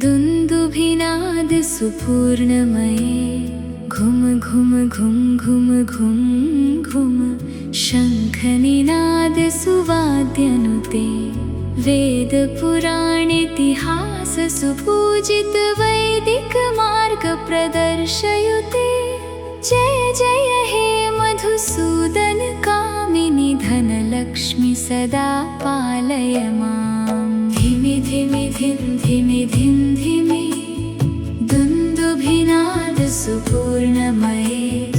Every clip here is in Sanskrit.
दुन्दुभिनाद सुपूर्णमये घुम घुम घुम घुम घुम घुम शङ्खनिनाद सुवाद्यनुते वेद पुराण इतिहास सुपूजित वैदिक मार्ग प्रदर्शयुते जय जय हे मधुसूदन कामिनि धनलक्ष्मि सदा पालय मां धिमि धिमि धिं धिमि धिं धिमि दुन्दुभिनाद सुपूर्णमये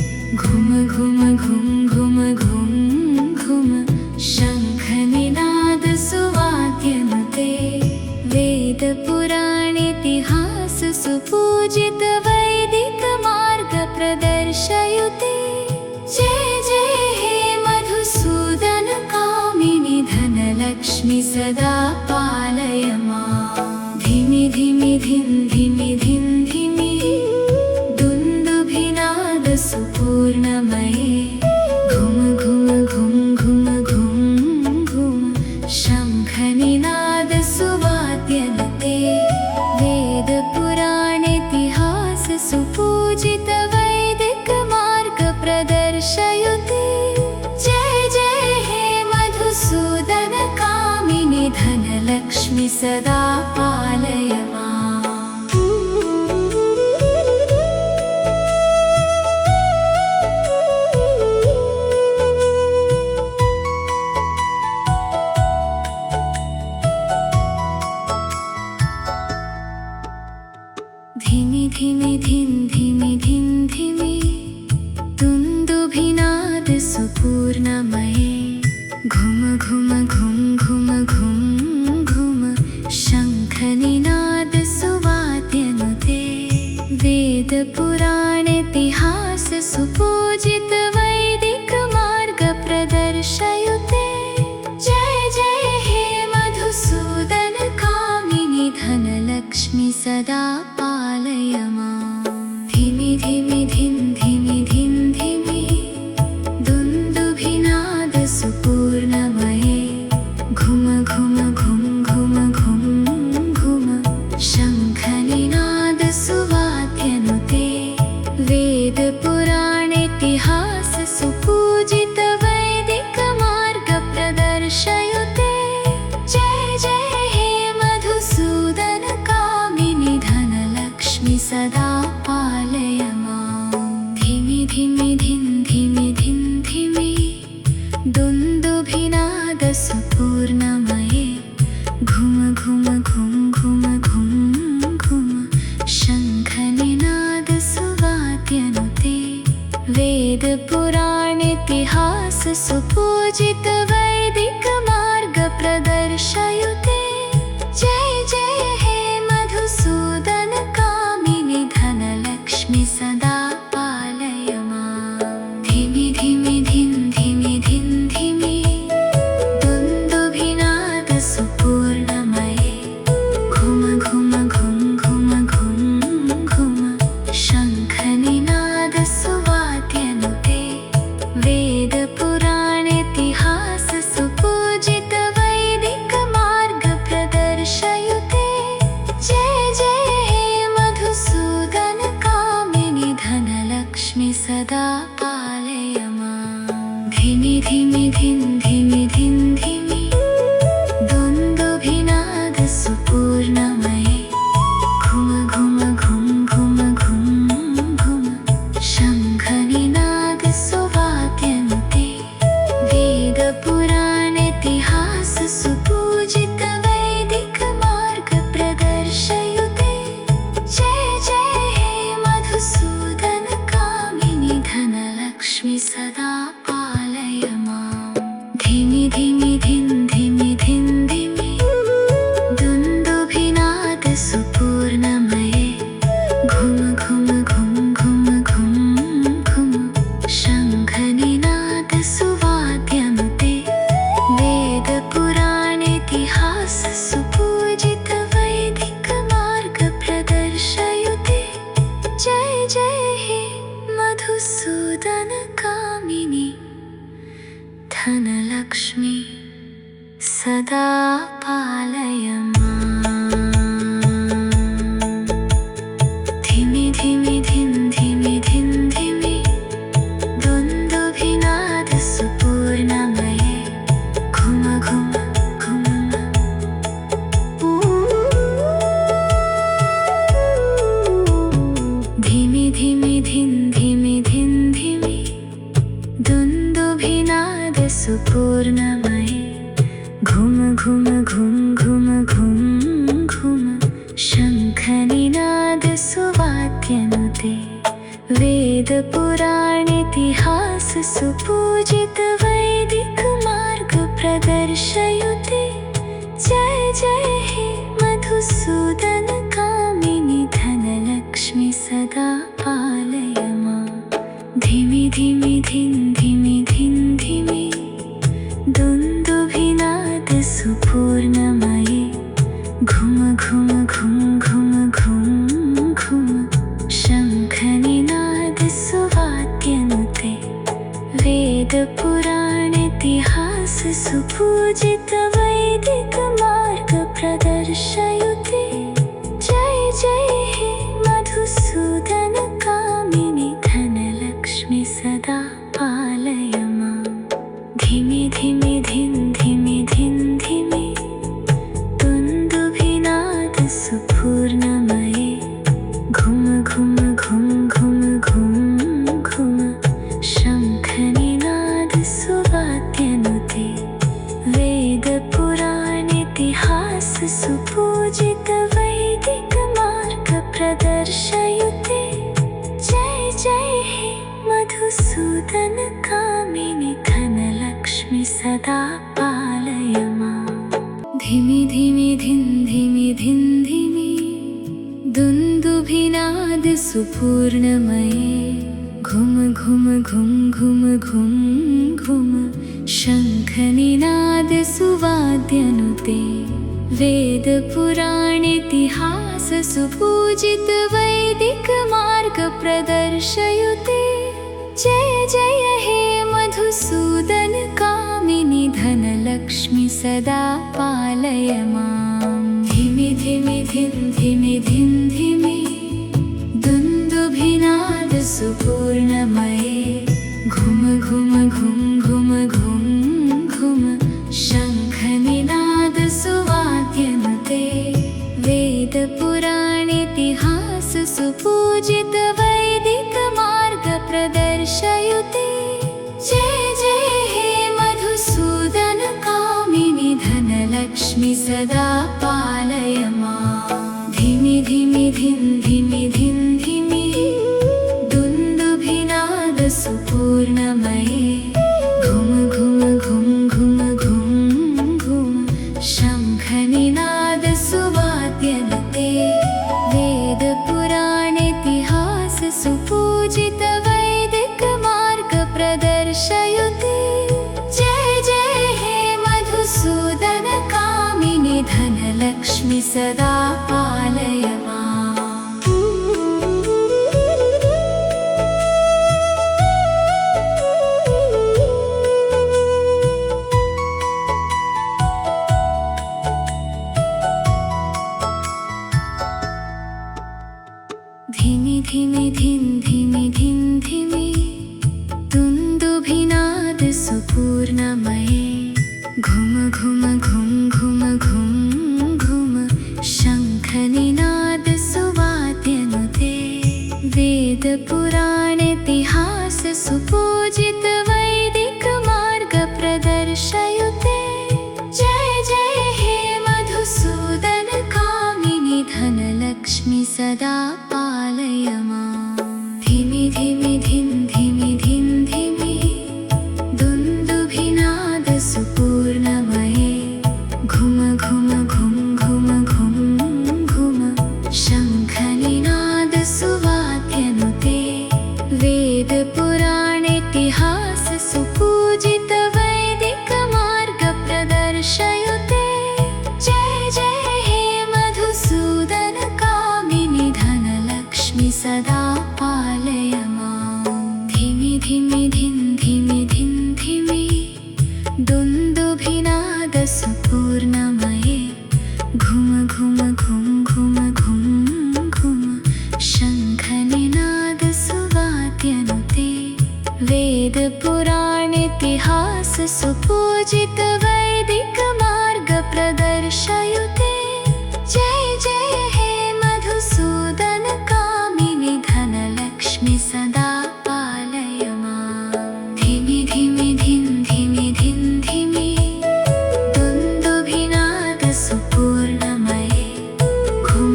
घुम घुम घुम घुम घुम घुम शङ्खनिनाद सुवाद्यनुते वेद पुराण इतिहास सुपूजित वैदिक मार्ग प्रदर्शयुते जय जय हे मधुसूदन कामिनि धनलक्ष्मि सदा पालय मां धिमि धिमि धिं धिमि धिं धिमि दुन्दुभिनाद सुपूर्णमये घुम घुम घुम घुम घुम घुम शङ्खनिनाद सुवाद्यनुते वेद पुराण इतिहास सुपूजित वैदिक मार्ग प्रदर्शयुते जय जय हे मधुसूदन कामिनि धनलक्ष्मि सदा पालय मां धिमि धिमि धिं धिमि धिं धिमि दुन्दुभिनाद सुपूर्णमये घुम घुम घुम घुम घुम घुम शङ्खनिनाद सुवाद्यनुते वेद पुराण इतिहास सुपूजित वैदिक मार्ग प्रदर्शयुते जय जय हे मधुसूदन कामिनि धनलक्ष्मि सदा पालय मां धिमि धिमि धिं धिमि धिं धिमि दुन्दुभिनाद सुपूर्णमये घुम घुम घुम घुम घुम घुम शङ्खनिनाद सुवाद्यनुते वेद पुराण इतिहास सुपूजित वैदिक मार्ग प्रदर्शयुते जय जय हे मधुसूदन कामिनि धनलक्ष्मि सदा पालय मां धिमि धिमि धिं धिमि धिं धिमि दुन्दुभिनाद सुपूर्णमये घुम घुम घुम घुम घुम घुम शङ्खनिनाद सुवाद्यनुते वेद पुराण इतिहास सुपूजित वैदिक मार्ग प्रदर्शयुते जय जय हे मधुसूदन कामिनि धनलक्ष्मि सदा पालय मां धिमि धिमि धिं धिमि धिं धिमि दुन्दुभिनाद सुपूर्णमये घुम घुम घुम घुम घुम घुम शङ्खनिनाद सुवाद्यनुते वेद पुराण इतिहास शङ्खनिनादसुवाद्यनुते वेदपुराणेतिहाससुपूजितवैदिकमार्गप्रदर्शयुते जय जय हे मधुसूदनकामिनि धनलक्ष्मि सदा पालय मां धिमि धिमि धिं धिमि धिं धिमि दुन्दुभिनादसुपूर्णमये घुम घुम घुम घुम घुम घुम शङ्खनिनादसुवाद्यनुते वेदपुराणेतिहाससुपूजितवैदिकमार्गप्रदर्शयुते जय जय हे मधुसूदनकामिनि धनलक्ष्मि सदा पालय मां धिमि धिमि धिं धिमि धिं धिमि दुन्दुभिनादसुपूर्णमये घुम घुम घुम घुम घुम घुम शङ्खनिनादसुवाद्यनुते वेदपुराणेतिहाससुपूजितवैदिकमार्गप्रदर्शयुते जय जय हे मधुसूदनकामिनि धनलक्ष्मि सदा पालय मां धिमि धिमि धिं धिमि धिं धिमि दुन्दुभिनादसुपूर्णमये घुम घुम घुम घुम घुम घुम शङ्खनिनादसुवाद्यनुते वेदपुराणेतिहाससुपूजितवैदिकमार्गप्रदर्शयुते जय जय हे मधुसूदनकामिनि धनलक्ष्मि सदा पालय मां धिमि धिमि धिं धिमि धिं धिमि दुन्दुभिनादसुपूर्णमये घुम घुम घुम घुम घुम घुम शङ्खनिनादसुवाद्यनुते वेदपुराणेतिहाससुपूजितवैदिकमार्गप्रदर्शयुते जय जय हे मधुसूदनकामिनि धनलक्ष्मि सदा पालय मां धिमि धिमि धिं धिमि धिं धिमि दुन्दुभिनादसुपूर्णमये घुम घुम घुम घुम घुम घुम शङ्खनिनादसुवाद्यनुते वेदपुराणेतिहाससुपूजितवैदिकमार्गप्रदर्शयुते जय जय हे मधुसूदनकामिनि धनलक्ष्मि सदा पालय मां धिमि धिमि धिं धिमि धिं धिमि दुन्दुभिनादसुपूर्णमये घुम घुम घुम घुम घुम घुम शङ्खनिनादसुवाद्यनुते वेदपुराणेतिहाससुपूजितवैदिकमार्गप्रदर्शयुते जय जय हे मधुसूदनकामिनि धनलक्ष्मि सदा पालय मां धिमि धिमि धिं धिमि धिं धिमि दुन्दुभिनादसुपूर्णमये घुम घुम घुम घुम घुम घुम शङ्खनिनादसुवाद्यनुते वेदपुराणेतिहाससुपूजितवैदिकमार्गप्रदर्शयुते जय जय हे मधुसूदनकामिनि धनलक्ष्मि सदा पालय मां धिमि धिमि धिं धिमि धिं धिमि दुन्दुभिनादसुपूर्णमये घुम घुम घुम घुम घुम घुम शङ्खनिनादसुवाद्यनुते वेदपुराणेतिहाससुपूजितवैदिकमार्गप्रदर्शयुते जय जय हे मधुसूदनकामिनि धनलक्ष्मि सदा पालय मां धिमि धिमि धिं धिमि धिं धिमि दुन्दुभिनादसुपूर्णमये घुम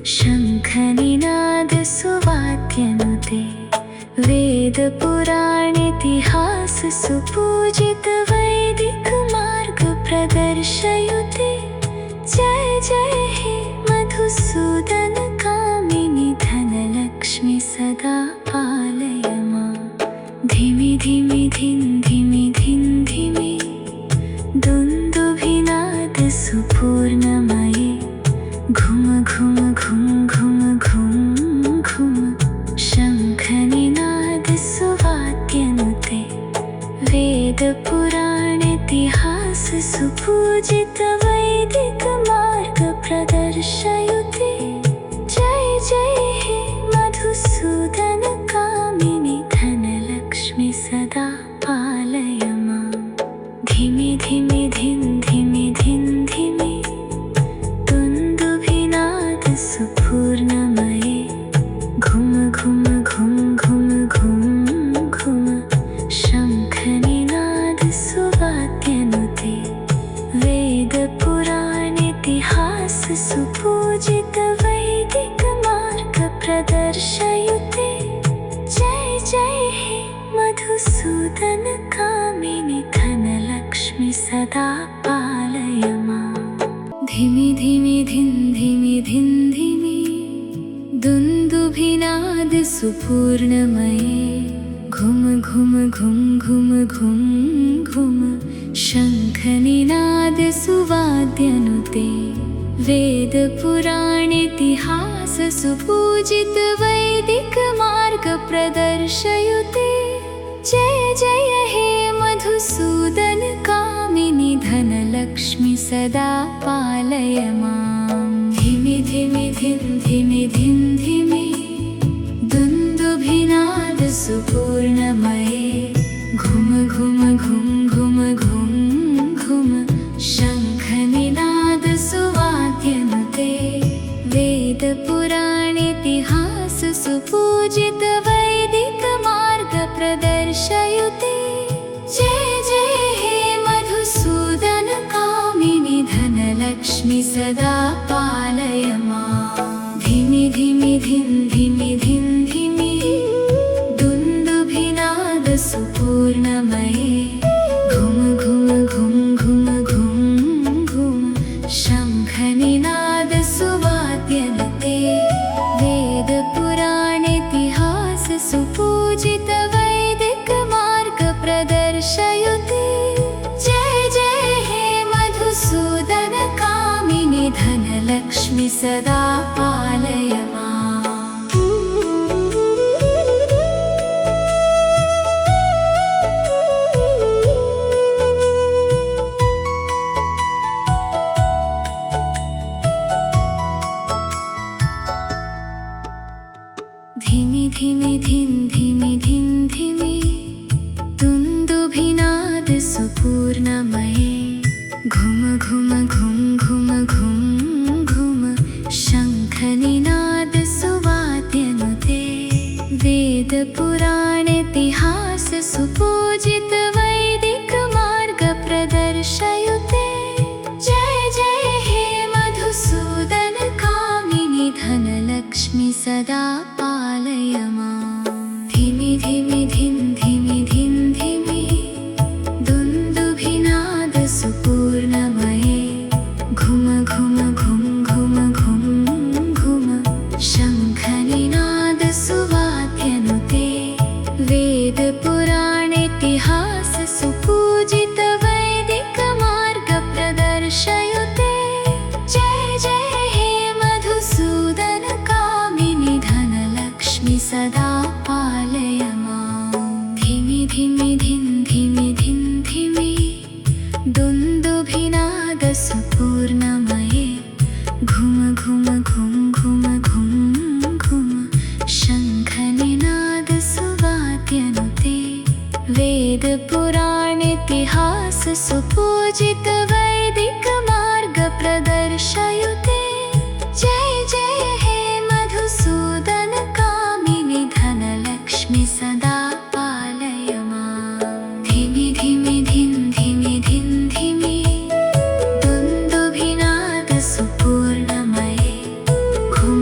शङ्खनिनादसुवाद्यनुते वेदपुराणेतिहास सुपूजित वैदिकमार्गप्रदर्शयुते जय जय हे मधुसूदन कामिनि धनलक्ष्मि सदा पालय मां धिमि धिमि धिं धिमि धिं धिमि दुन्दुभिनादसुपूर्णमये घुम घुम घुम घुम घुम घुम शङ्खनिनादसुवाद्यनुते वेदपुराणेतिहास सुपूजित वैदिकमार्गप्रदर्शयुते जय जय हे मधुसूदन कामिनि धनलक्ष्मि सदा पालय मां धिमि धिमि धिं धिमि धिं धिमि दुन्दुभिनादसुपूर्णमये घुम घुम घुम घुम घुम घुम शङ्खनिनादसुवाद्यनुते वेदपुराणेतिहास सुपूजित वैदिकमार्गप्रदर्शयुते जय जय हे मधुसूदन कामिनि धनलक्ष्मि सदा पालय मां धिमि धिमि धिं धिमि धिं धिमि दुन्दुभिनादसुपूर्णमये घुम घुम घुम घुम घुम घुम शङ्खनिनादसुवाद्यनुते वेदपुराणेतिहास सुपूजित वैदिकमार्गप्रदर्शयुते जय जय हे मधुसूदन कामिनि धनलक्ष्मि सदा पालय मां धिमि धिमि धिं धिमि धिं धिमि दुन्दुभिनादसुपूर्णमये घुम घुम घुम घुम घुम घुम शङ्खनिनादसुवाद्यनुते वेदपुराणेतिहास सुपूजित वैदिकमार्गप्रदर्शयुते जय जय हे मधुसूदन कामिनि धनलक्ष्मि सदा पालय मां धिमि धिमि धिं धिमि धिं धिमि दुन्दुभिनादसुपूर्णमये घुम घुम घुम घुम घुम घुम शङ्खनिनादसुवाद्यनुते वेदपुराणेतिहास सुपूजित वैदिकमार्गप्रदर्शयुते जय जय हे मधुसूदन कामिनि धनलक्ष्मि सदा पालय मां धिमि धिमि धिं धिमि धिं धिमि दुन्दुभिनादसुपूर्णमये घुम घुम घुम घुम घुम घुम शङ्खनिनादसुवाद्यनुते वेदपुराणेतिहास सुपूजित वैदिकमार्गप्रदर्शयुते जय जय हे मधुसूदन कामिनि धनलक्ष्मि सदा पालय मां धिमि धिमि धिं धिमि धिं धिमि दुन्दुभिनादसुपूर्णमये घुम घुम घुम घुम घुम घुम शङ्खनिनादसुवाद्यनुते वेदपुराणेतिहास सुपूजित वैदिकमार्गप्रदर्शयुते जय जय हे मधुसूदन कामिनि धनलक्ष्मि सदा पालय मां धिमि धिमि धिं धिमि धिं धिमि दुन्दुभिनादसुपूर्णमये घुम घुम घुम घुम घुम घुम शङ्खनिनादसुवाद्यनुते वेदपुराणेतिहास सुपूजित वैदिकमार्गप्रदर्शयुते जय जय हे मधुसूदन कामिनि धनलक्ष्मि सदा पालय मां धिमि धिमि धिं धिमि धिं धिमि दुन्दुभिनादसुपूर्णमये घुम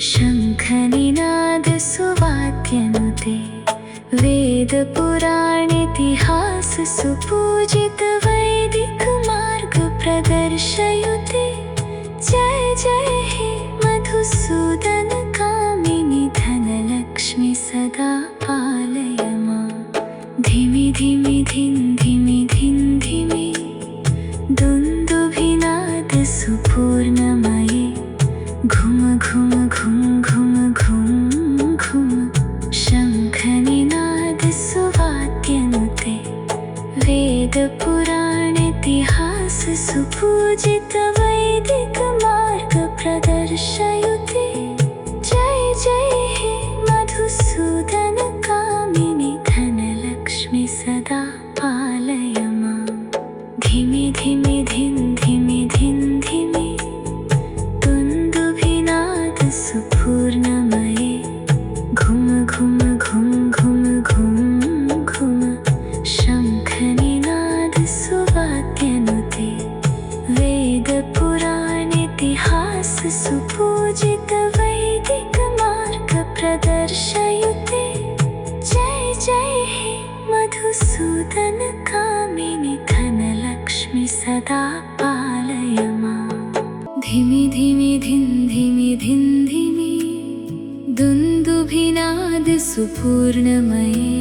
शङ्खनिनाद सुवाद्यनुते वेद पुराण इतिहास सुपूजित वैदिक मार्ग प्रदर्शयुते। जय जय हे मधुसूदन कामिनि धनलक्ष्मी सदा पालय मां। धिमि धिमि धिं धिमि धिं धिमि दुन्दुभिनाद सुपूर्णमये घुम घुम घुम घुम घुम घुम शङ्खनिनाद सुवाद्यनुते वेद पुराण इतिहास सुपूजित वैदिक मार्ग प्रदर्शयुते। जय जय हे मधुसूदन कामिनि धनलक्ष्मी सदा पालय मां। धिमि धिमि धिं धिमि धिं धिमि दुन्दुभिनाद सुपूर्णमये घुम घुम घुम घुम घुम घुम शङ्खनिनाद सुवाद्यनुते वेद पुराण इतिहास सुपूजित वैदिक मार्ग प्रदर्शयुते। जय जय हे मधुसूदन कामिनि धनलक्ष्मी सदा पालय मां। धिमि धिमि धिं धिमि धिं धिमि दुन्दुभिनाद सुपूर्णमये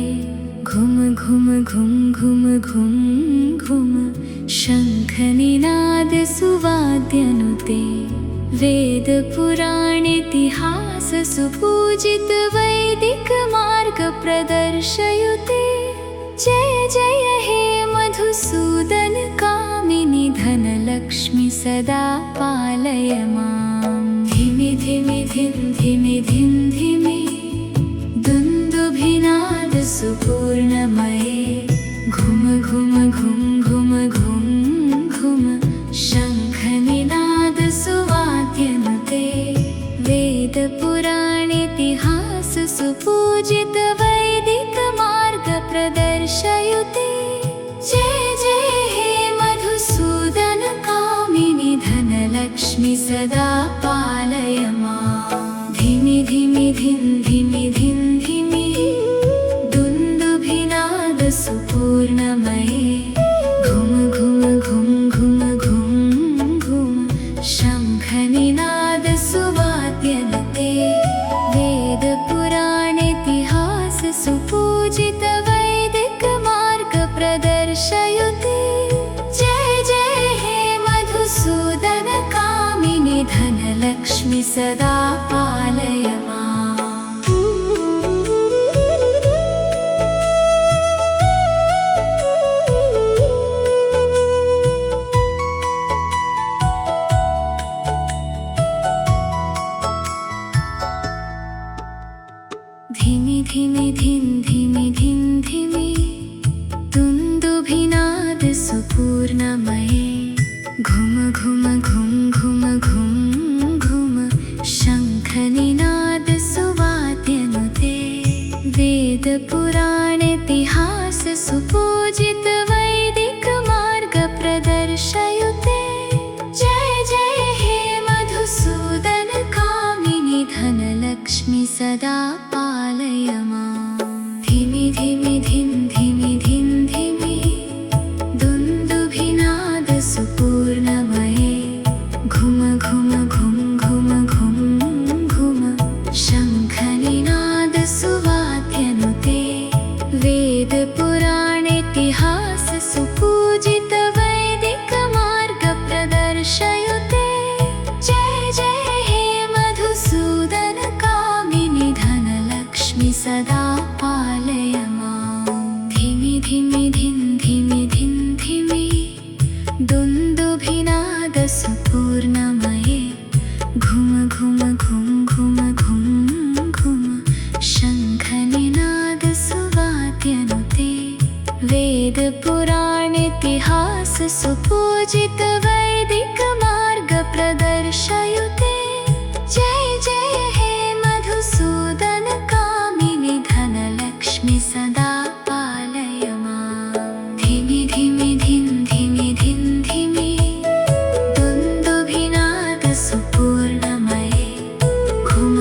घुम घुम घुम घुम घुम घुम शङ्खनिनाद सुवाद्यनुते वेद पुराण इतिहास सुपूजित वैदिक मार्ग प्रदर्शयुते। जय जय हे मधुसूदन कामिनि धनलक्ष्मी सदा पालय मां। धिमि धिमि धिं धिमि धिं धिमि दुन्दुभिनाद सुपूर्णमये घुम घुम घुम घुम घुम घुम शङ्खनिनाद सुवाद्यनुते वेद पुराण इतिहास सुपूजित वैदिक मार्ग प्रदर्शयुते। जय जय हे मधुसूदन कामिनि धनलक्ष्मी सदा पालय मां। धिमि धिमि धिं धिमि धिं धिमि दुन्दुभिनाद सुपूर्णमये घुम घुम घुम घुम घुम घुम शङ्खनिनाद सुवाद्यनुते वेद पुराण इतिहास सुपूजित वैदिक मार्ग प्रदर्शयुते। जय जय हे मधुसूदन कामिनि धनलक्ष्मी सदा पालय मां। धिमि धिमि धिं धिमि धिं धिमि दुन्दुभिनाद सुपूर्णमये घुम घुम घुम घुम घुम घुम शङ्खनिनाद सुवाद्यनुते वेद पुराण इतिहास सुपूजित वैदिक मार्ग प्रदर्शयुते। जय जय हे मधुसूदन कामिनि धनलक्ष्मी सदा पालय मां। धिमि धिमि धिं धिमि धिं धिमि दुन्दुभिनाद सुपूर्णमये घुम घुम घुम घुम घुम घुम शङ्खनिनाद सुवाद्यनुते वेद पुराण इतिहास सुपूजित वैदिक मार्ग प्रदर्शयुते। जय जय हे मधुसूदन कामिनि धनलक्ष्मी सदा पालय मां। धिमि धिमि धिं धिमि धिं धिमि दुन्दुभिनाद सुपूर्णमये घुम घुम घुम घुम घुम घुम शङ्खनिनाद सुवाद्यनुते वेद पुराण इतिहास सुपूजित वैदिक मार्ग प्रदर्शयुते। जय जय हे मधुसूदन कामिनि धनलक्ष्मी सदा पालय मां। धिमि धिमि धिं धिमि धिं धिमि दुन्दुभिनाद सुपूर्णमये घुम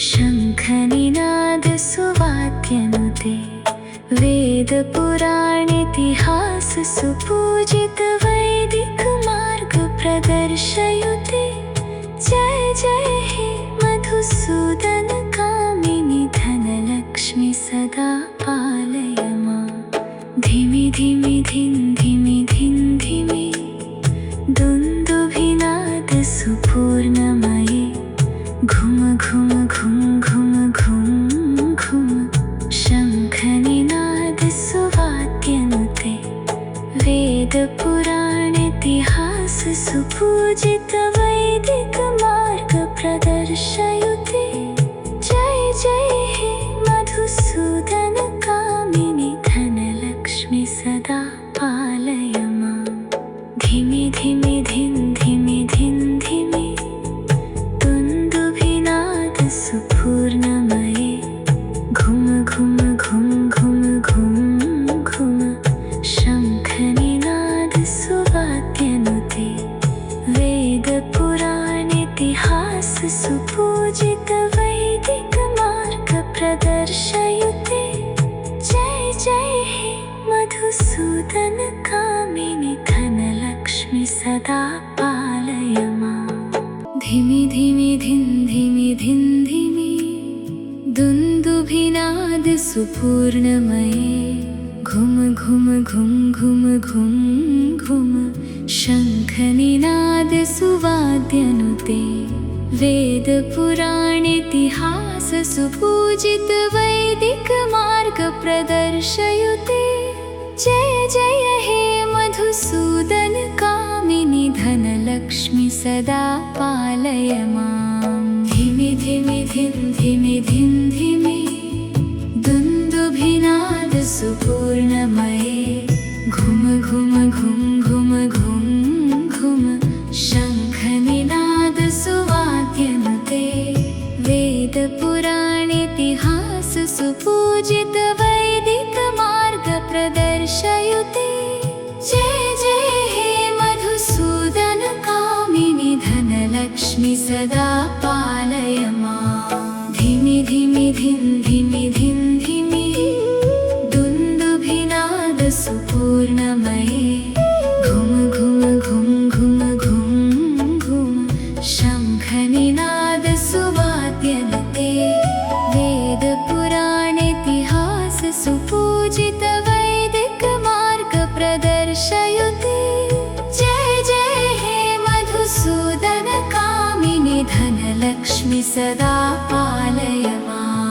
शङ्खनिनादसुवाद्यनुते वेदपुराणेतिहाससुपूजितवैदिकमार्गप्रदर्शयुते जय जय हे मधुसूदनकामिनि धनलक्ष्मि सदा पालय मां धिमि धिमि धिं धिमि धिं धिमि दुन्दुभिनादसुपूर्णमये घुम घुम घुम घुम घुम घुम शङ्खनिनादसुवाद्यनुते वेदपुराणेतिहाससुपूजितवैदिकमार्गप्रदर्शयुते जय जय हे मधुसूदनकामिनि धनलक्ष्मि सदा पालय मां धिमि धिमि धिं धिमि धिं धिमि दुन्दुभिनादसुपूर्णमये घुम घुम घुम घुम घुम घुम शङ्खनिनादसुवाद्यनुते वेदपुराणेतिहाससुपूजितवैदिकमार्गप्रदर्शयुते जय जय हे मधुसूदनकामिनि धनलक्ष्मि सदा पालय मां धिमि धिमि धिं धिमि धिं धिमि दुन्दुभिनादसुपूर्णमये घुम घुम घुम घुम घुम घुम शङ्खनिनादसुवाद्यनुते वेदपुराणेतिहाससुपूजितवैदिकमार्गप्रदर्शयुते जय जय हे मधुसूदनकामिनि धनलक्ष्मि सदा पालय मां धिमि धिमि धिं धिमि धिं धिमि दुन्दुभिनादसुपूर्णमये घुम घुम घुम घुम घुम घुम शङ्खनिनादसुवाद्यनुते वेदपुराणेतिहाससुपूजितवैदिकमार्गप्रदर्शयुते जय जय हे मधुसूदनकामिनि धनलक्ष्मि सदा पालय मां धिमि धिमि धिं धिमि धिं धिमि दुन्दुभिनादसुपूर्णमये घुम घुम घुम घुम घुम घुम शङ्खनिनादसुवाद्यनुते वेदपुराणेतिहाससुपूजितवैदिकमार्गप्रदर्शयुते जय जय हे मधुसूदनकामिनि धनलक्ष्मि सदा पालय मां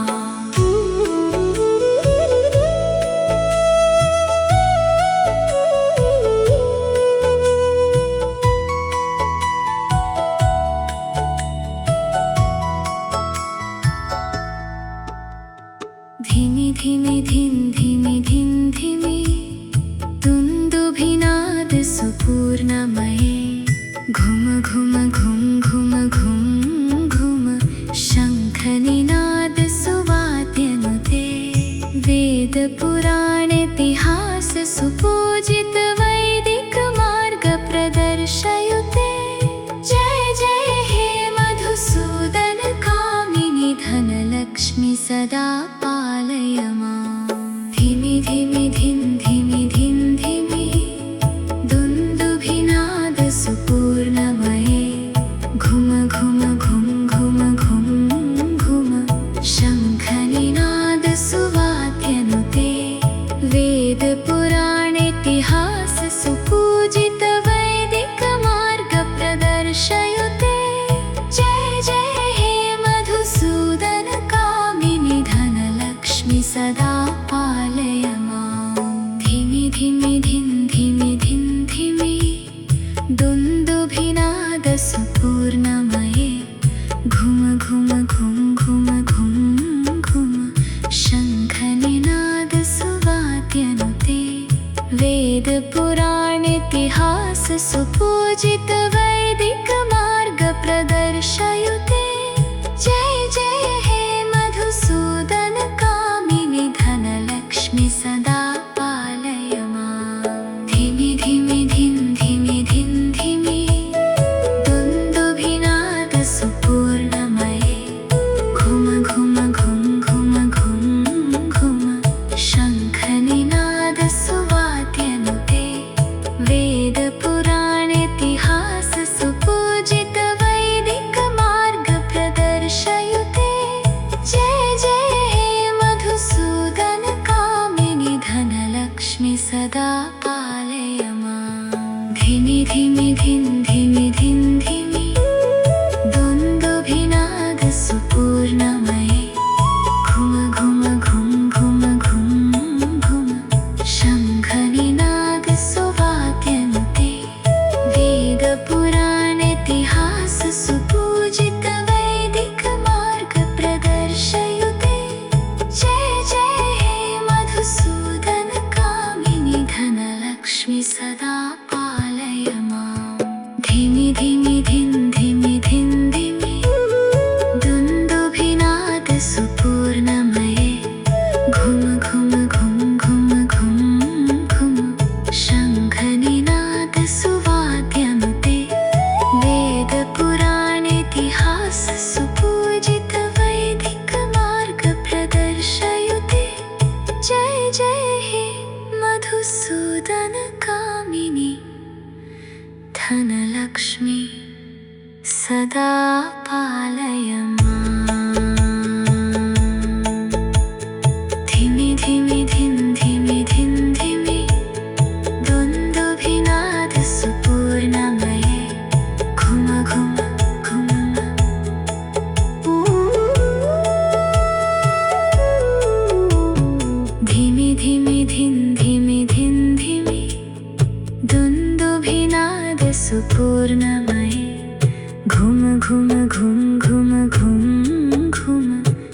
धिमि धिमि धिं धिमि धिं धिमि दुन्दुभिनादसुपूर्णमये घुम घुम घुम घुम घुम घुम शङ्खनिनादसुवाद्यनुते वेदपुराणेतिहाससुपूजितवैदिकमार्गप्रदर्शयुते जय जय हे मधुसूदनकामिनि धनलक्ष्मि सदा पालय मां धिमि धिमि धिं धिमि धिं धिमि दुन्दुभिनादसुपूर्णमये घुम घुम घुम घुम घुम घुम शङ्खनिनादसुवाद्यनुते वेदपुराणेतिहाससुपूजितवैदिकमार्गप्रदर्शयुते जय जय हे मधुसूदनकामिनि धनलक्ष्मि सदा पालय मां धिमि धिमि धिं धिमि धिं धिमि दुन्दुभिनादसुपूर्णमये घुम घुम घुम घुम घुम घुम शङ्खनिनादसुवाद्यनुते वेदपुराणेतिहाससुपूजितवैदिकमार्गप्रदर्शयुते जय जय हे मधुसूदनकामिनि धनलक्ष्मि सदा पालय मां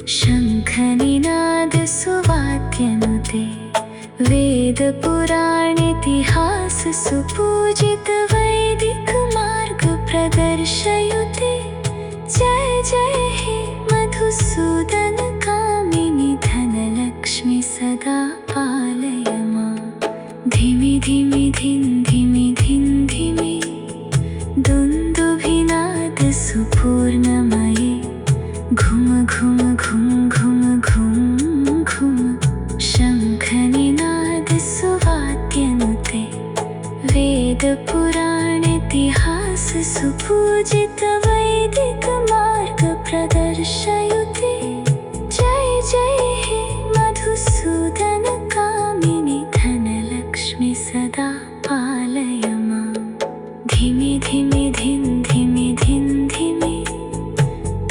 शङ्खनिनादसुवाद्यनुते वेदपुराणेतिहाससुपूजितवैदिकमार्गप्रदर्शयुते जय जय हे मधुसूदनकामिनि धनलक्ष्मि सदा पालय मां धिमि धिमि धिं धिमि धिं धिमि दुन्दुभिनादसुपूर्णमये घुम घुम घुम घुम घुम घुम शङ्खनिनादसुवाद्यनुते वेदपुराणेतिहाससुपूजितवैदिकमार्गप्रदर्शयुते जय जय हे मधुसूदनकामिनि धनलक्ष्मि सदा पालय मां धिमि धिमि धिं धिमि धिं धिमि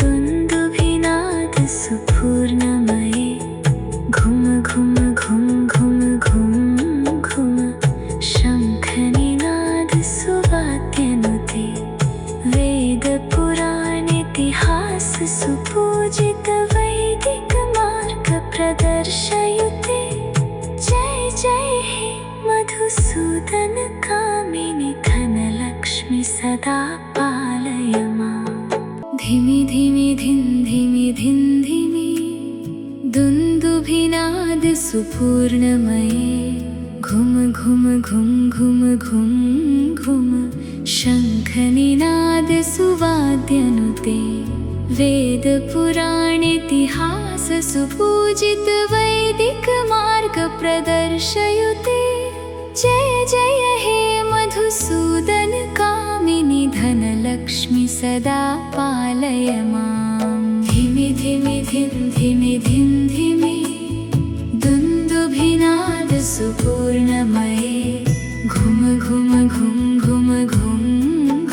दुन्दुभिनादसुपूर्णमये घुम घुम घुम घुम घुम घुम शङ्खनिनादसुवाद्यनुते वेदपुराणेतिहाससुपूजितवैदिकमार्गप्रदर्शयुते जय जय हे मधुसूदनकामिनि धनलक्ष्मि सदा पालय मां धिमि धिमि धिं धिमि धिं धिमि दुन्दुभिनादसुपूर्णमये घुम घुम घुम घुम घुम घुम शङ्खनिनादसुवाद्यनुते वेदपुराणेतिहाससुपूजितवैदिकमार्गप्रदर्शयुते जय जय हे मधुसूदनकामिनि धनलक्ष्मि सदा पालय मां धिमि धिमि धिं धिमि धिं धिमि दुन्दुभिनादसुपूर्णमये घुम घुम घुम घुम घुम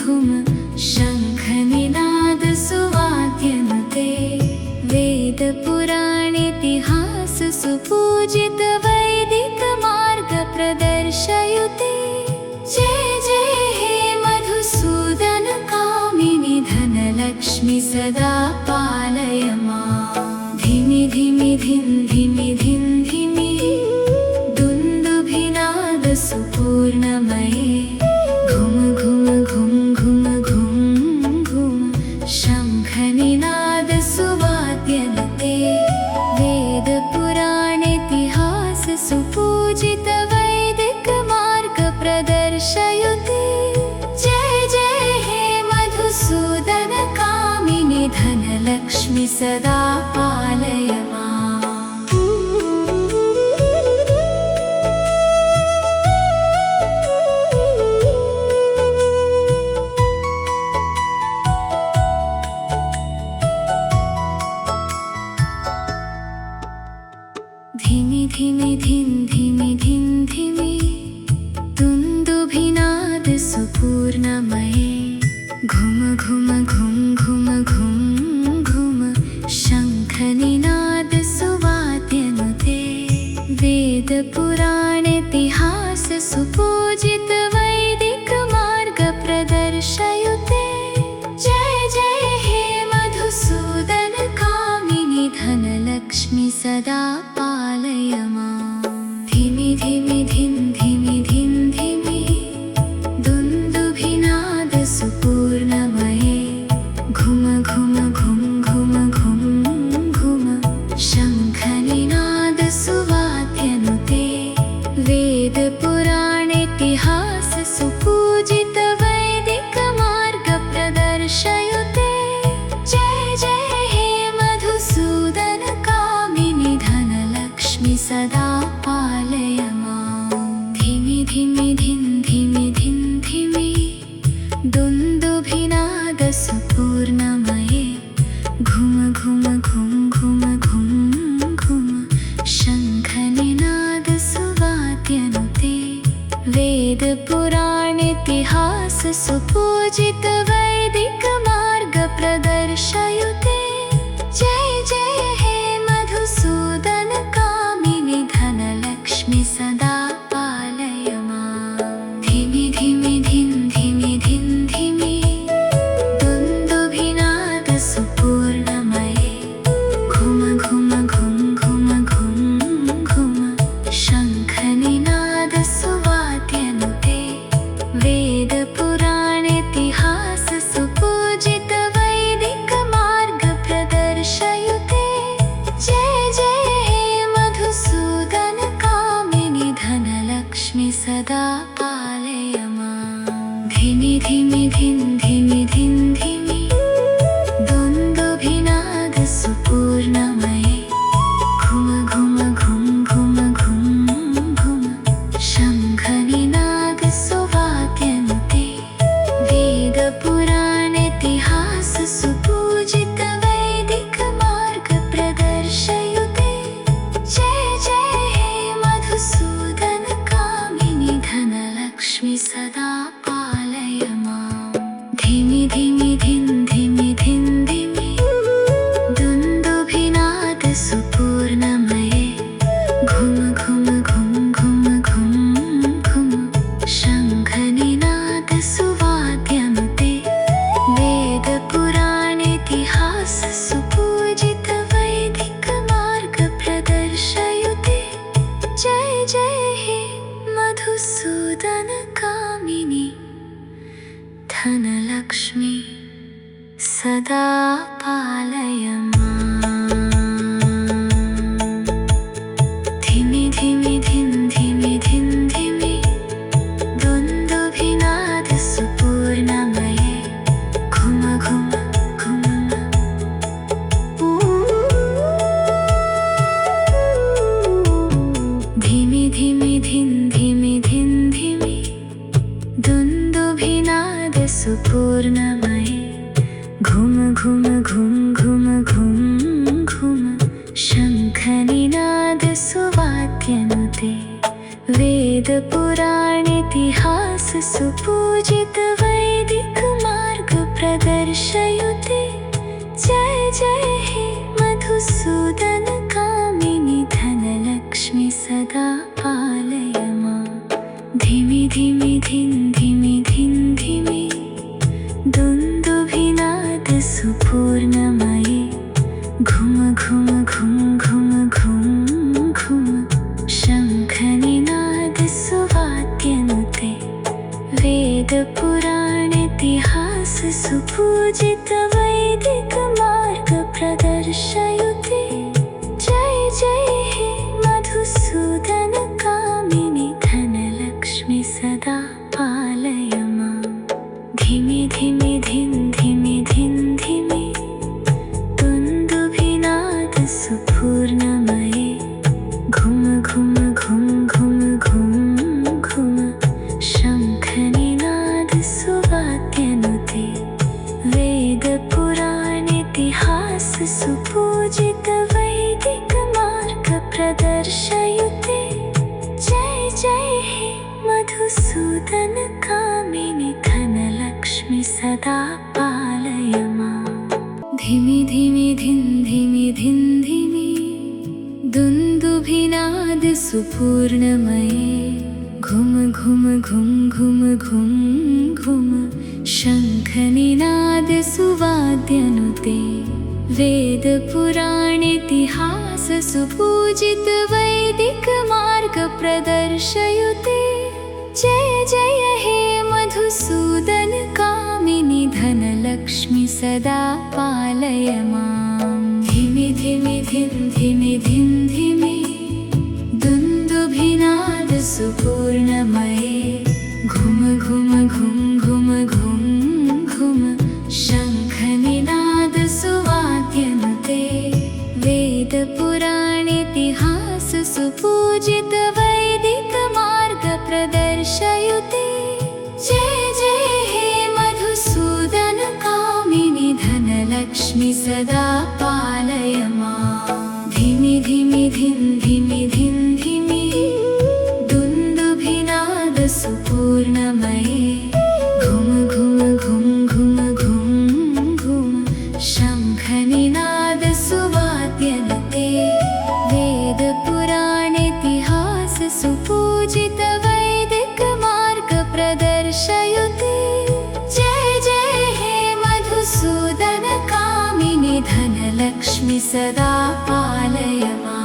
घुम शङ्खनिनादसुवाद्यनुते वेदपुराणेतिहाससुपूजितवैदिकमार्गप्रदर्शयुते जय जय हे मधुसूदनकामिनि धनलक्ष्मि सदा पालय मां धिमि धिमि धिं धिमि धिं धिमि दुन्दुभिनादसुपूर्णमये घुम घुम घुम घुम घुम घुम शङ्खनिनादसुवाद्यनुते वेदपुराणेतिहाससुपूजितवैदिकमार्गप्रदर्शयुते जय जय हे मधुसूदनकामिनि धनलक्ष्मि सदा पालय मां धिमि धिमि धिं धिमि धिं धिमि दुन्दुभिनादसुपूर्णमये घुम घुम घुम घुम घुम घुम शङ्खनिनादसुवाद्यनुते वेदपुराणेतिहाससुपूजितवैदिकमार्गप्रदर्शयुते जय जय हे मधुसूदनकामिनि धनलक्ष्मि सदा पालय मां धिमि धिमि धिं धिमि धिं धिमि दुन्दुभिनादसुपूर्णमये घुम घुम घुम घुम घुम घुम शङ्खनिनादसुवाद्यनुते वेदपुराणेतिहाससुपूजितवैदिकमार्गप्रदर्शयुते जय जय हे मधुसूदनकामिनि धनलक्ष्मि सदा पालय मां धिमि धिमि धिं धिमि धिं धिमि दुन्दुभिनादसुपूर्णमये घुम घुम घुम घुम घुम घुम शङ्खनिनादसुवाद्यनुते वेदपुराणेतिहाससुपूजितवैदिकमार्गप्रदर्शयुते जय जय हे मधुसूदनकामिनि धनलक्ष्मि सदा पालय मां धिमि धिमि धिं धिमि धिं धिमि दुन्दुभिनादसुपूर्णमये शङ्खनिनादसुवाद्यनुते वेदपुराणेतिहाससुपूजितवैदिकमार्गप्रदर्शयुते जय जय हे मधुसूदनकामिनि धनलक्ष्मि सदा पालय मां। धिमि धिमि धिं धिमि धिं धिमि दुन्दुभिनादसुपूर्णमये घुम घुम घुम घुम घुम घुम शङ्खनिनादसुवाद्यनुते वेदपुराणेतिहाससुपूजितवैदिकमार्गप्रदर्शयुते जय जय हे मधुसूदनकामिनि धनलक्ष्मि सदा पालय मां। धिमि धिमि धिं धिमि धिं धिमि दुन्दुभिनादसुपूर्णमये घुम घुम घुम घुम घुम घुम शङ्खनिनादसुवाद्यनुते वेदपुराणेतिहाससुपूजितवैदिकमार्गप्रदर्शयुते जय जय हे मधुसूदनकामिनि धनलक्ष्मि सदा पालय मां। धिमि धिमि धिं धिमि धिं धिमि दुन्दुभिनादसुपूर्णमये घुम घुम घुम घुम घुम घुम शङ्खनिनादसुवाद्यनुते वेदपुराणेतिहाससुपूजितवैदिकमार्गप्रदर्शयुते जय जय हे मधुसूदनकामिनि धनलक्ष्मि सदा पालय मां। धिमि धिमि धिं धिमि धिं धिमि दुन्दुभिनादसुपूर्णमये घुम घुम घुम घुम घुम घुम शङ्खनिनादसुवाद्यनुते वेदपुराणेतिहाससुपूजितवैदिकमार्गप्रदर्शयुते जय जय हे मधुसूदनकामिनि धनलक्ष्मि सदा पालय मां। धिमि धिमि धिं धिमि धिं धिमि दुन्दुभिनादसुपूर्णमये घुम घुम घुम घुम घुम घुम शङ्खनिनादसुवाद्यनुते वेदपुराणेतिहाससुपूजितवैदिकमार्गप्रदर्शयुते जय जय हे मधुसूदनकामिनि धनलक्ष्मि सदा पालय मां।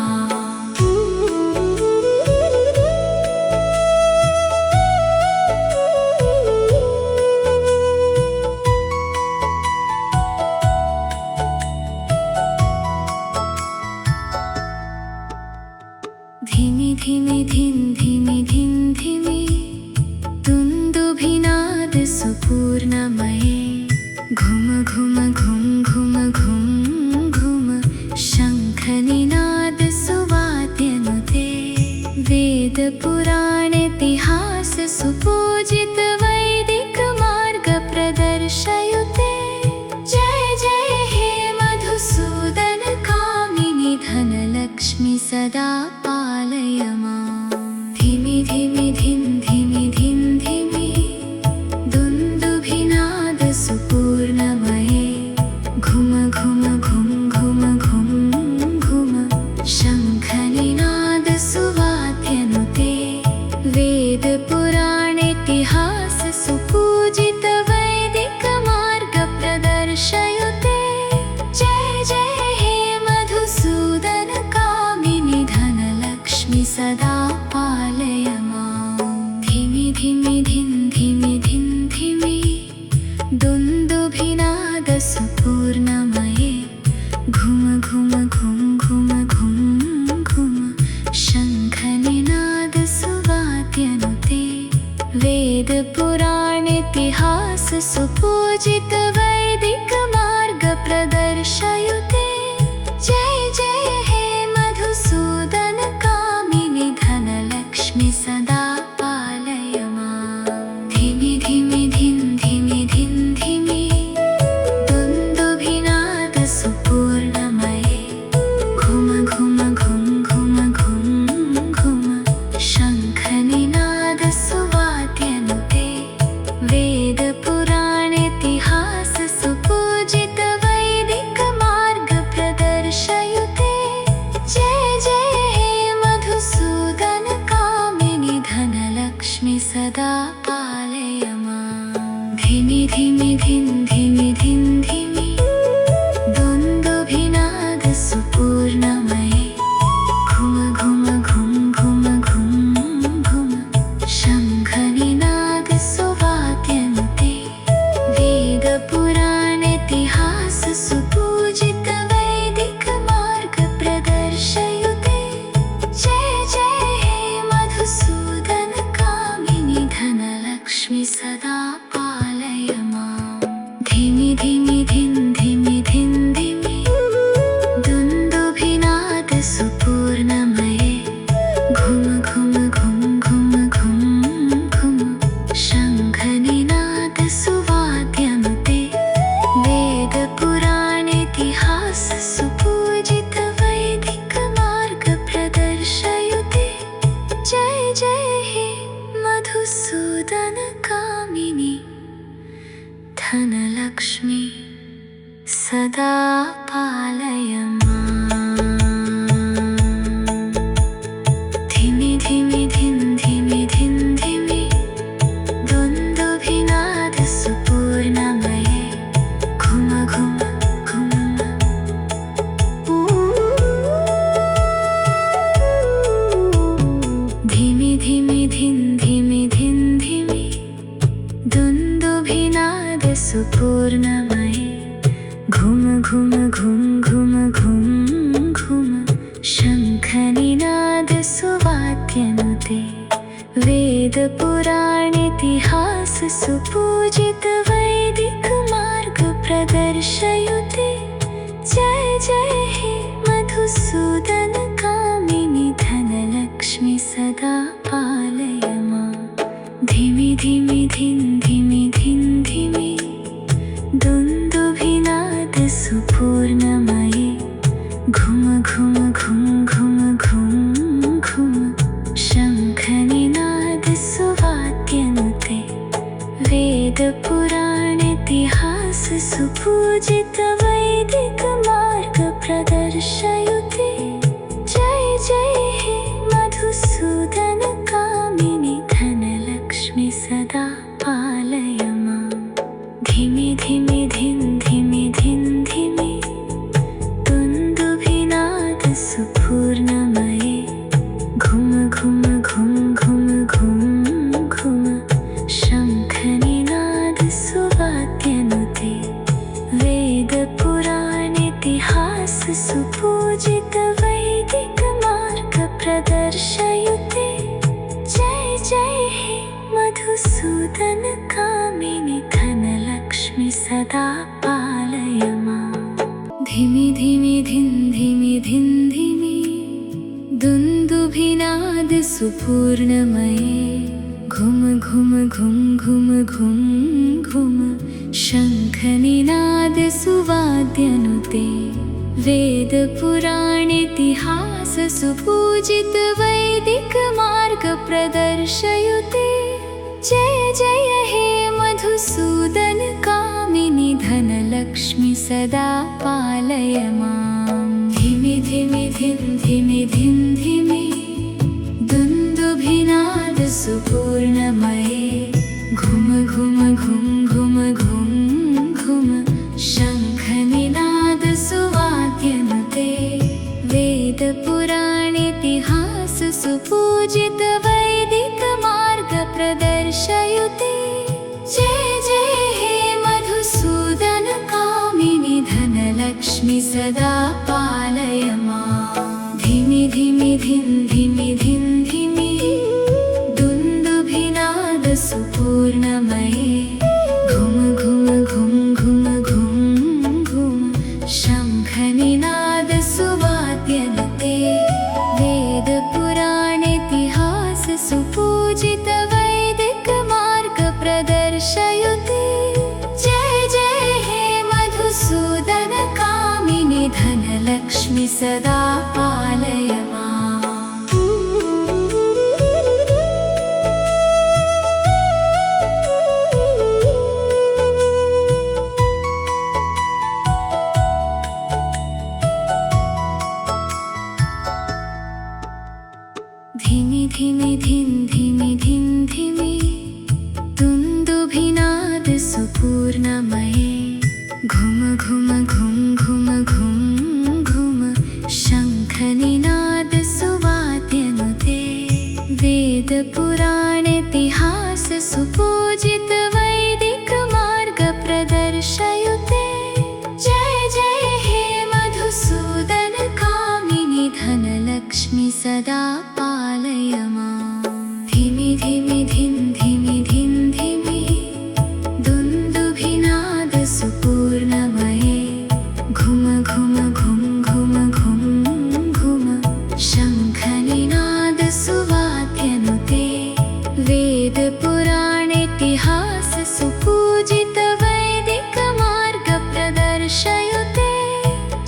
धिमि धिमि धिं धिमि धिं धिमि दुन्दुभिनादसुपूर्णमये घुम घुम घुम घुम घुम घुम शङ्खनिनादसुवाद्यनुते वेदपुराणेतिहाससुपूजितवैदिकमार्गप्रदर्शयुते जय जय हे मधुसूदनकामिनि धनलक्ष्मि सदा पालय मां। धिमि धिमि धिं धिमि धिं धिमि दुन्दुभिनादसुपूर्णमये घुम घुम घुम घुम घुम घुम शङ्खनिनादसुवाद्यनुते वेदपुराणेतिहाससुपूजितवैदिकमार्गप्रदर्शयुते जय जय हे मधुसूदनकामिनि धनलक्ष्मि सदा पालय मां। धिमि धिमि धिं धिमि धिं धिमि दुन्दुभिनादसुपूर्णमये घुम घुम घुम घुम घुम घुम शङ्खनिनादसुवाद्यनुते वेदपुराणेतिहाससुपूजितवैदिकमार्गप्रदर्शयुते जय जय हे मधुसूदनकामिनि धनलक्ष्मि सदा पालय मां। धिमि धिमि धिं धिमि धिं धिमि दुन्दुभिनादसुपूर्णमये घुम शङ्खनिनादसुवाद्यनुते वेदपुराणेतिहाससुपूजितवैदिकमार्गप्रदर्शयुते जय जय हे मधुसूदनकामिनि धनलक्ष्मि सदा पालय मां धिमि धिमि धिं धिमि धिं धिमि दुन्दुभिनादसुपूर्णमये घुम घुम घुम घुम घुम घुम शङ्खनिनादसुवाद्यनुते वेदपुराणेतिहाससुपूजितवैदिकमार्गप्रदर्शयुते जय जय हे मधुसूदनकामिनि धनलक्ष्मि सदा पालय मां धिमि धिमि धिं धिमि धिं धिमि दुन्दुभिनादसुपूर्णमये घुम घुम घुम घुम घुम घुम शङ्खनिनादसुवाद्यनुते वेदपुराणेतिहाससुपूजितवैदिकमार्गप्रदर्शयुते जय जय हे मधुसूदनकामिनि धनलक्ष्मि सदा पालय मां धिमि धिमि धिं धिमि धिं धिमि दुन्दुभिनादसुपूर्णमये घुम घुम घुम घुम घुम घुम शङ्खनिनादसुवाद्यनुते वेदपुराणेतिहाससुपूजितवैदिकमार्गप्रदर्शयुते जय जय हे मधुसूदनकामिनि धनलक्ष्मि सदा पालय मां धिमि धिमि धिं धिमि धिं धिमि दुन्दुभिनादसुपूर्णमये घुम घुम घुम घुम घुम घुम शङ्खनिनादसुवाद्यनुते वेदपुराणेतिहाससुपूजितवैदिकमार्गप्रदर्शयुते जय जय हे मधुसूदनकामिनि धनलक्ष्मि सदा पालय मां धिमि धिमि धिं धिमि धिं धिमि दुन्दुभिनादसुपूर्णमये घुम घुम घुम घुम घुम घुम शङ्खनिनादसुवाद्यनुते वेदपुराणेतिहाससुपूजितवैदिकमार्गप्रदर्शयुते जय जय हे मधुसूदनकामिनि धनलक्ष्मि सदा पालय मां धिमि धिमि धिं धिमि धिं धिमि दुन्दुभिनादसुपूर्णमये घुम घुम घुम घुम घुम घुम शङ्खनिनादसुवाद्यनुते वेदपुराणेतिहाससुपूजितवैदिकमार्गप्रदर्शयुते जय जय हे मधुसूदनकामिनि धनलक्ष्मि सदा पालय मां धिमि धिमि धिं धिमि धिं धिमि दुन्दुभिनादसुपूर्णमये घुम घुम घुम घुम घुम घुम शङ्खनिनादसुवाद्यनुते वेदपुराणेतिहाससुपूजितवैदिकमार्गप्रदर्शयुते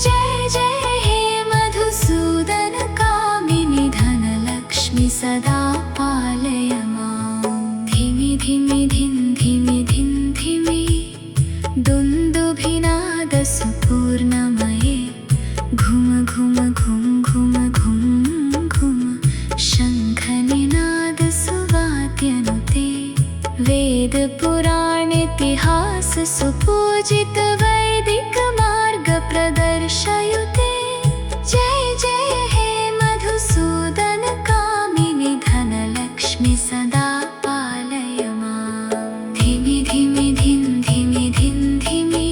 जय जय हे मधुसूदनकामिनि धनलक्ष्मि सदा पालय मां धिमि धिमि धिं धिमि धिं धिमि दुन्दुभिनादसुपूर्णमये घुम घुम घुम घुम घुम घुम शङ्खनिनादसुवाद्यनुते वेदपुराणेतिहाससुपूजितवैदिकमार्गप्रदर्शयुते जय जय हे मधुसूदनकामिनि धनलक्ष्मि सदा पालय मां धिमि धिमि धिं धिमि धिं धिमि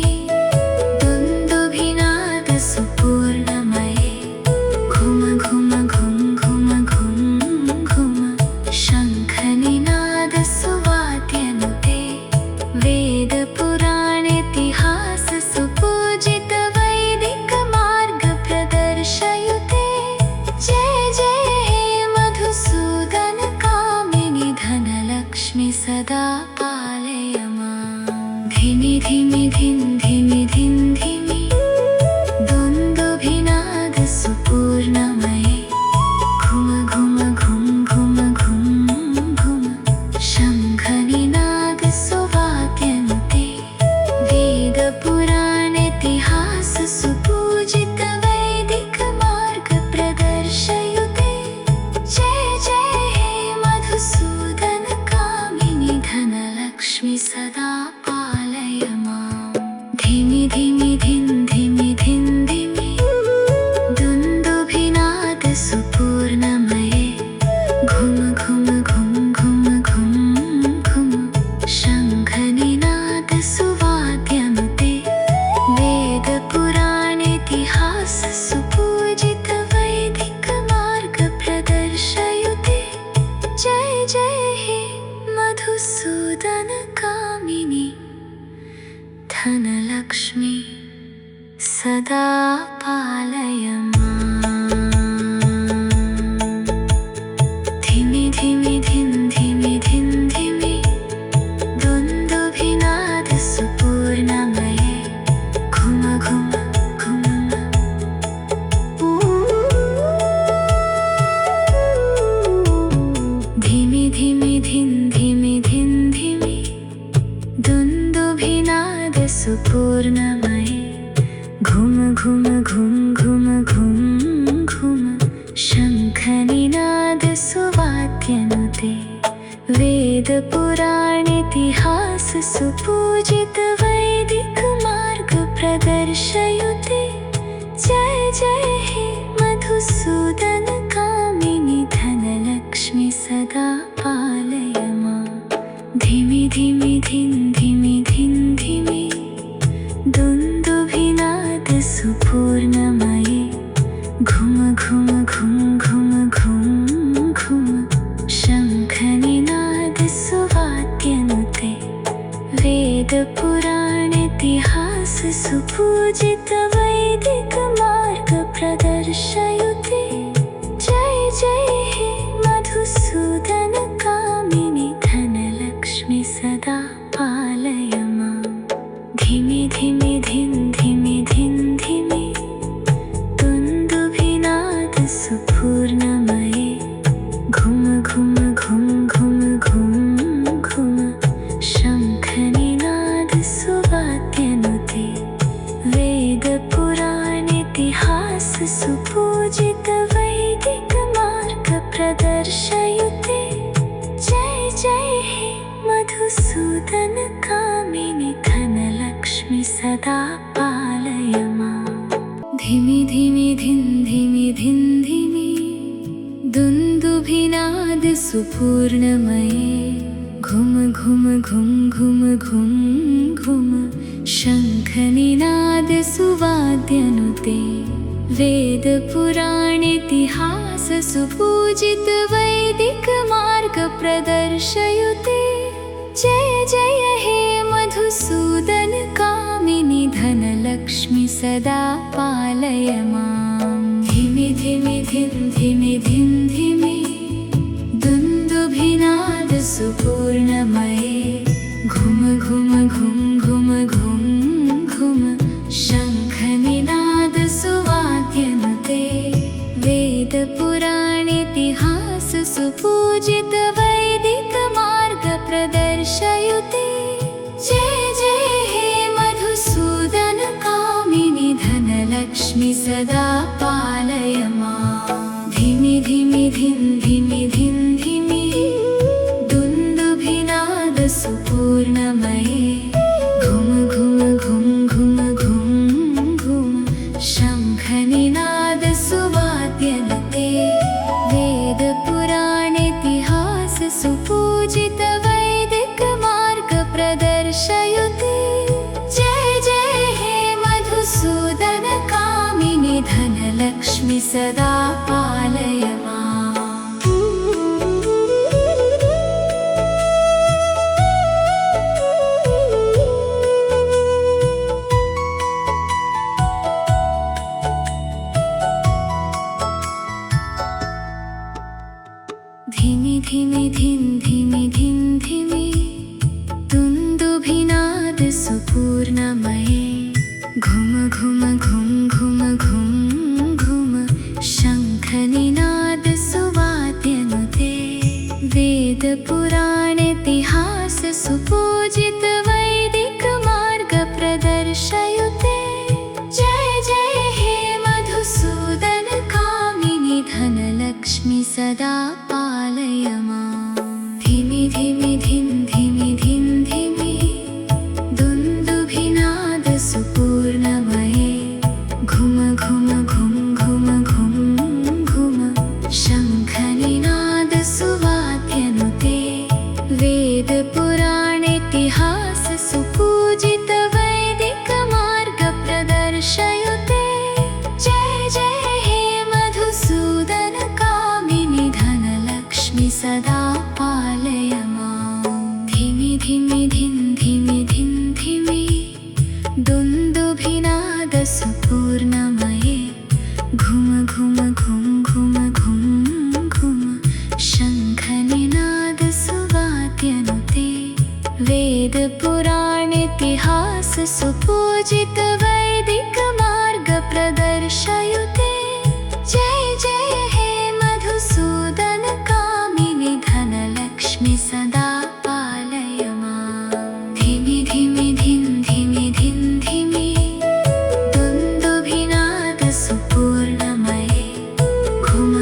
दुन्दुभिनादसुपूर्णमये घुम शङ्खनिनादसुवाद्यनुते वेदपुराणेतिहाससुपूजितवैदिकमार्गप्रदर्शयुते जय जय हे मधुसूदनकामिनि धनलक्ष्मि सदा पालय मां धिमि धिमि धिं धिमि धिं धिमि दुन्दुभिनादसुपूर्णमये घुम घुम घुम घुम घुम घुम शङ्खनिनादसुवाद्यनुते वेदपुराणेतिहाससुपूजितवैदिकमार्गप्रदर्शयुते जय जय हे मधुसूदनकामिनि धनलक्ष्मि सदा पालय मां धिमि धिमि धिं धिमि धिं धिमि दुन्दुभिनादसुपूर्णमये घुम घुम घुम घुम घुम घुम शङ्खनिनादसुवाद्यनुते वेदपुराणेतिहाससुपूजितवैदिकमार्गप्रदर्शयुते जय जय हे मधुसूदनकामिनि धनलक्ष्मि सदा पालय मां धिमि धिमि धिं धिमि धिं धिमि दुन्दुभिनादसुपूर्णमये घुम घुम घुम घुम घुम घुम शङ्खनिनादसुवाद्यनुते वेदपुराणेतिहाससुपूजितवैदिकमार्गप्रदर्शयुते जय जय हे मधुसूदनकामिनि धनलक्ष्मि सदा पालय मां धिमि धिमि धिं धिमि धिं धिमि दुन्दुभिनादसुपूर्णमये घुम घुम घुम घुम घुम घुम शङ्खनिनादसुवाद्यनुते वेदपुराणेतिहाससुपूजितवैदिकमार्गप्रदर्शयुते जय जय हे मधुसूदनकामिनि धनलक्ष्मि सदा पालय मां धिमि धिमि धिं धिमि धिं धिमि दुन्दुभिनादसुपूर्णमये घुम घुम घुम घुम घुम घुम शङ्खनिनादसुवाद्यनुते वेदपुराणेतिहाससुपूजितवैदिकमार्गप्रदर्शयुते जय जय हे मधुसूदनकामिनि धनलक्ष्मि सदा पालय मां धिमि धिमि धिं धिमि धिं धिमि दुन्दुभिनादसुपूर्णमये घुम घुम घुम घुम घुम घुम शङ्खनिनादसुवाद्यनुते वेदपुराणेतिहाससुपूजितवैदिकमार्गप्रदर्शयुते जय जय हे मधुसूदनकामिनि धनलक्ष्मि सदा पालय मां धिमि धिमि धिं धिमि धिं धिमि दुन्दुभिनादसुपूर्णमये घुम घुम घुम घुम घुम घुम शङ्खनिनादसुवाद्यनुते वेदपुराणेतिहाससुपूजितवैदिकमार्गप्रदर्शयुते जय जय हे मधुसूदनकामिनि धनलक्ष्मि सदा पालय मां धिमि धिमि धिं धिमि धिं धिमि दुन्दुभिनादसुपूर्णमये घुम घुम घुम घुम घुम घुम शङ्खनिनादसुवाद्यनुते वेदपुराणेतिहाससुपूजितवैदिकमार्गप्रदर्शयुते जय जय हे मधुसूदनकामिनि धनलक्ष्मि सदा पालय मां धिमि धिमि धिं धिमि धिं धिमि दुन्दुभिनादसुपूर्णमये घुम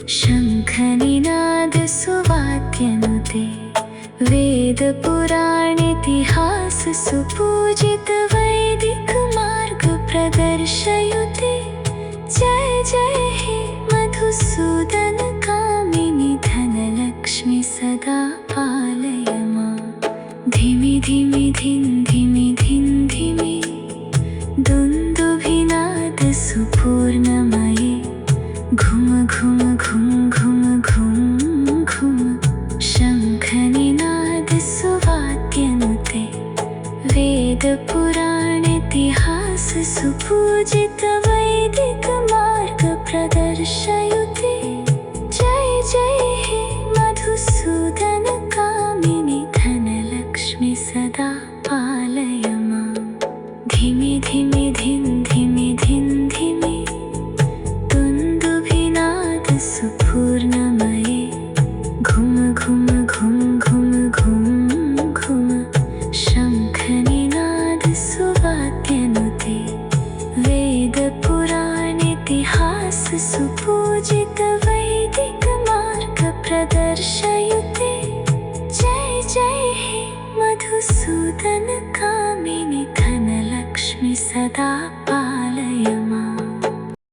शङ्खनिनादसुवाद्यनुते वेदपुराणेतिहाससुपूजित वैदिकमार्गप्रदर्शयुते जय जय हे मधुसूदन कामिनि धनलक्ष्मि सदा पालय मां। धिमि धिमि धिं धिमि धिं धिमि दुन्दुभिनादसुपूर्णमये घुम घुम घुम घुम घुम घुम शङ्खनिनादसुवाद्यनुते वेदपुराणेतिहाससुपूजित वैदिकमार्गप्रदर्शयुते जय जय हे मधुसूदन कामिनि धनलक्ष्मि सदा पालय मां। धिमि धिमि धिं धिमि धिं धिमि दुन्दुभिनादसुपूर्णमये घुम घुम घुम घुम घुम घुम शङ्खनिनादसुवाद्यनुते वेदपुराणेतिहाससुपूजित वैदिकमार्गप्रदर्शयुते जय जय हे मधुसूदन कामिनि धनलक्ष्मि सदा